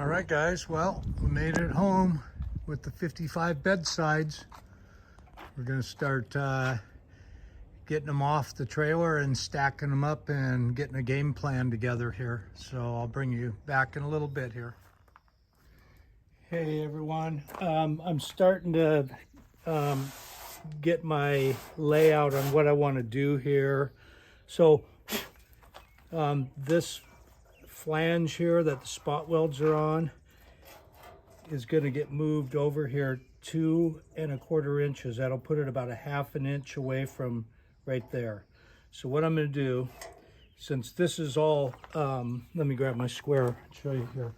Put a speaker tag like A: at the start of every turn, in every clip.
A: All right, guys, well, we made it home with the 55 bedsides. We're gonna start getting them off the trailer and stacking them up and getting a game plan together here. So I'll bring you back in a little bit here. Hey everyone, I'm starting to get my layout on what I want to do here. So this flange here that the spot welds are on is going to get moved over here 2 1/4 inches. That'll put it about a 1/2 inch away from right there. So what I'm going to do, since this is all, let me grab my square and show you here.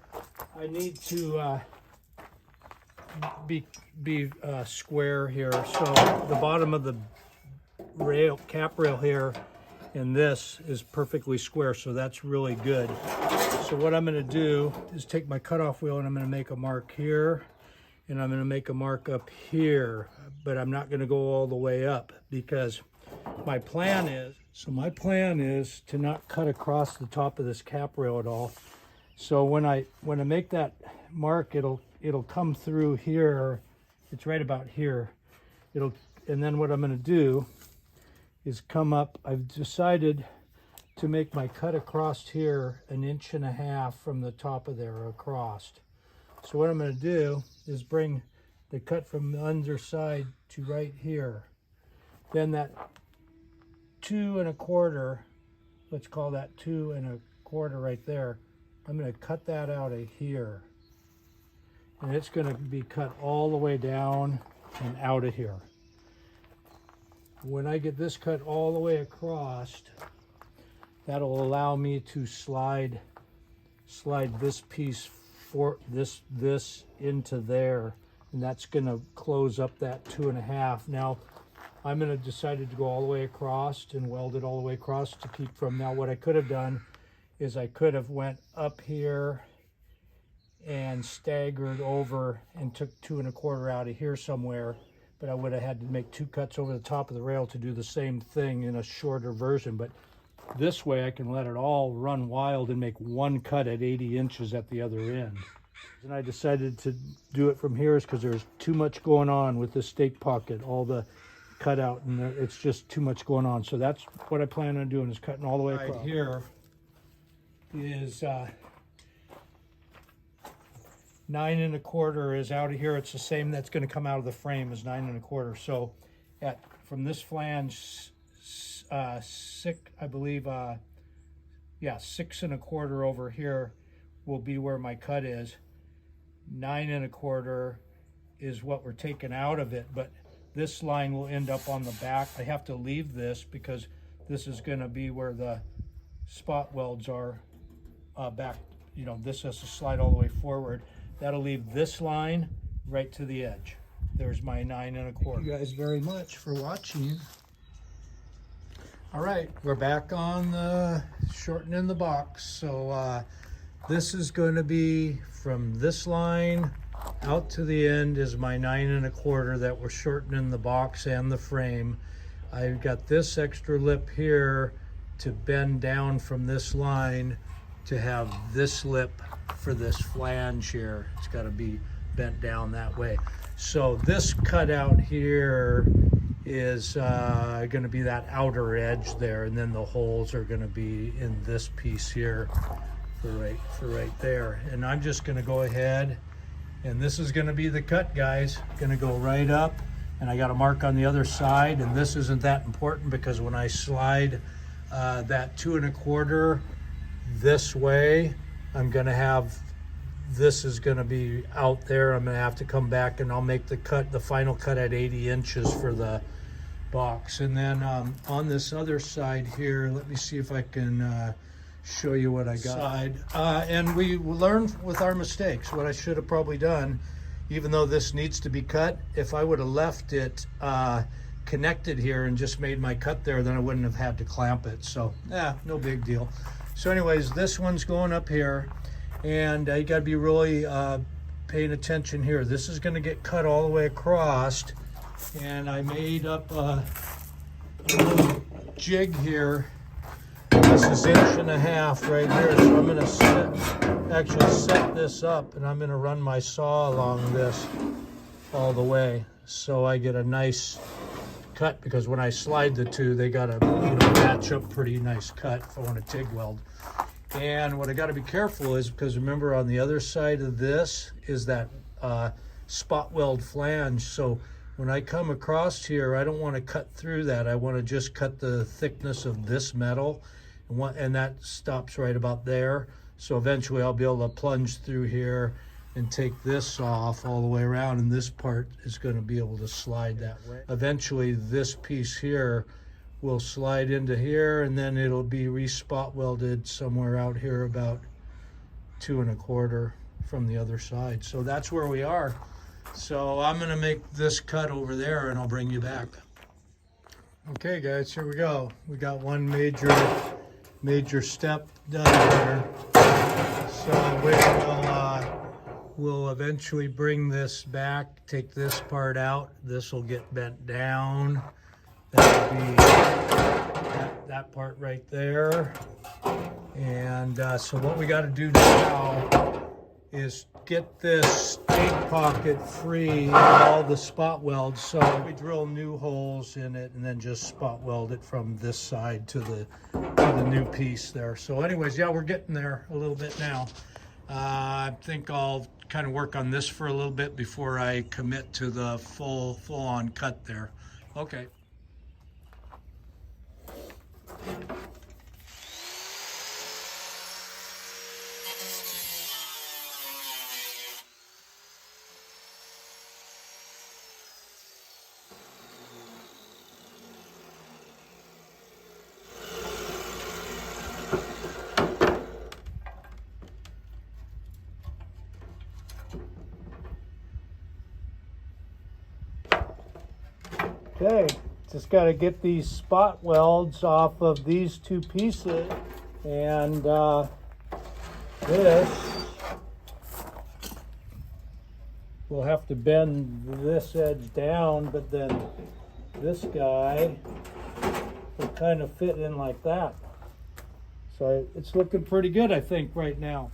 A: I need to be square here. So the bottom of the rail, cap rail here, and this is perfectly square, so that's really good. So what I'm going to do is take my cutoff wheel and I'm going to make a mark here, and I'm going to make a mark up here, but I'm not going to go all the way up because my plan is to not cut across the top of this cap rail at all. So when I make that mark, it'll come through here. It's right about here. And then what I'm going to do is come up. I've decided to make my cut across here 1.5 inches from the top of there across. So what I'm going to do is bring the cut from the underside to right here. Then that 2 1/4, let's call that 2 1/4 right there, I'm going to cut that out of here. And it's going to be cut all the way down and out of here. When I get this cut all the way across, that'll allow me to slide this piece for this into there, and that's going to close up that 2 1/2. Now I'm going to decide to go all the way across and weld it all the way across to keep from. Now what I could have done is I could have went up here and staggered over and took 2 1/4 out of here somewhere, but I would have had to make 2 cuts over the top of the rail to do the same thing in a shorter version. But this way I can let it all run wild and make 1 cut at 80 inches at the other end. And I decided to do it from here is because there's too much going on with this stake pocket, all the cutout, and it's just too much going on. So that's what I plan on doing, is cutting all the way across. Right here is 9 1/4 is out of here. It's the same that's going to come out of the frame as 9 1/4. So from this flange, 6, I believe, 6 1/4 over here will be where my cut is. 9 1/4 is what we're taking out of it, but this line will end up on the back. I have to leave this because this is going to be where the spot welds are back. You know, this has to slide all the way forward. That'll leave this line right to the edge. There's my 9 1/4. Thank you guys very much for watching. All right, we're back on the shortening the box. So this is going to be from this line out to the end is my 9 1/4 that we're shortening the box and the frame. I've got this extra lip here to bend down from this line to have this lip for this flange here. It's got to be bent down that way. So this cutout here is going to be that outer edge there, and then the holes are going to be in this piece here for right there. And I'm just going to go ahead, and this is going to be the cut, guys. Going to go right up, and I got a mark on the other side, and this isn't that important because when I slide that 2 1/4 this way, I'm going to have, this is going to be out there. I'm going to have to come back and I'll make the final cut at 80 inches for the box. And then on this other side here, let me see if I can show you what I got. And we learn with our mistakes. What I should have probably done, even though this needs to be cut, if I would have left it connected here and just made my cut there, then I wouldn't have had to clamp it. So yeah, no big deal. So anyways, this one's going up here, and you got to be really paying attention here. This is going to get cut all the way across, and I made up a little jig here This is 1.5 right here, so I'm gonna set this up, and I'm gonna run my saw along this all the way, so I get a nice cut, because when I slide the two, they gotta, you know, match up pretty nice cut if I want to TIG weld. And what I got to be careful is, because remember on the other side of this is that spot weld flange. So when I come across here, I don't want to cut through that. I want to just cut the thickness of this metal, and that stops right about there. So eventually I'll be able to plunge through here and take this off all the way around, and this part is going to be able to slide that way. Eventually this piece here will slide into here, and then it'll be re-spot welded somewhere out here about 2 1/4 from the other side. So that's where we are. So I'm gonna make this cut over there, and I'll bring you back. Okay guys, here we go. We got one major step done here. So we'll eventually bring this back, take this part out. This will get bent down. That would be that part right there. And so what we got to do now is get this stake pocket free of all the spot welds. So we drill new holes in it and then just spot weld it from this side to the new piece there. So anyways, yeah, we're getting there a little bit now. I think I'll kind of work on this for a little bit before I commit to the full-on cut there. Okay. Okay, just got to get these spot welds off of these two pieces, and this, we'll have to bend this edge down, but then this guy will kind of fit in like that. So it's looking pretty good, I think, right now.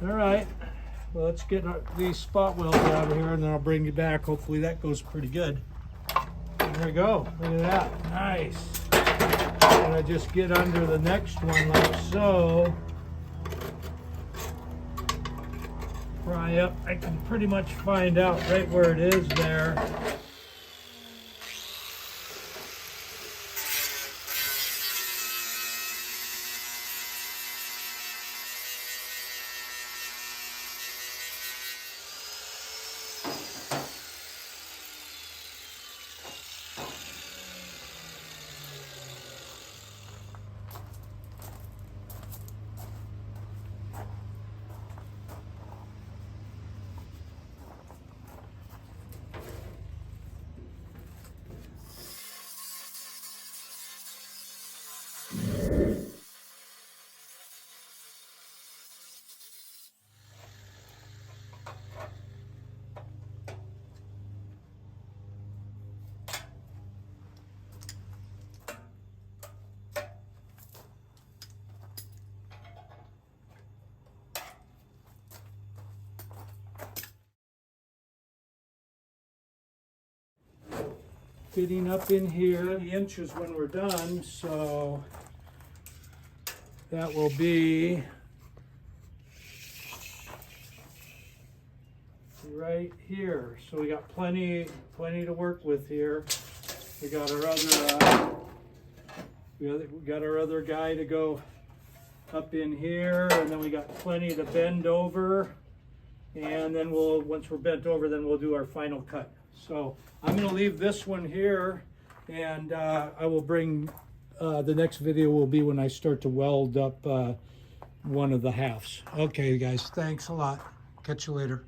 A: All right, well, let's get these spot welds out of here, and then I'll bring you back. Hopefully that goes pretty good. There we go. Look at that. Nice. And I just get under the next one like so. Pry up. I can pretty much find out right where it is there. Fitting up in here 30 inches when we're done, so that will be right here. So we got plenty to work with here. We got our other we got our other guy to go up in here, and then we got plenty to bend over, and then once we're bent over, then we'll do our final cut. So I'm going to leave this one here, and I will bring the next video will be when I start to weld up one of the halves. Okay guys, thanks a lot. Catch you later.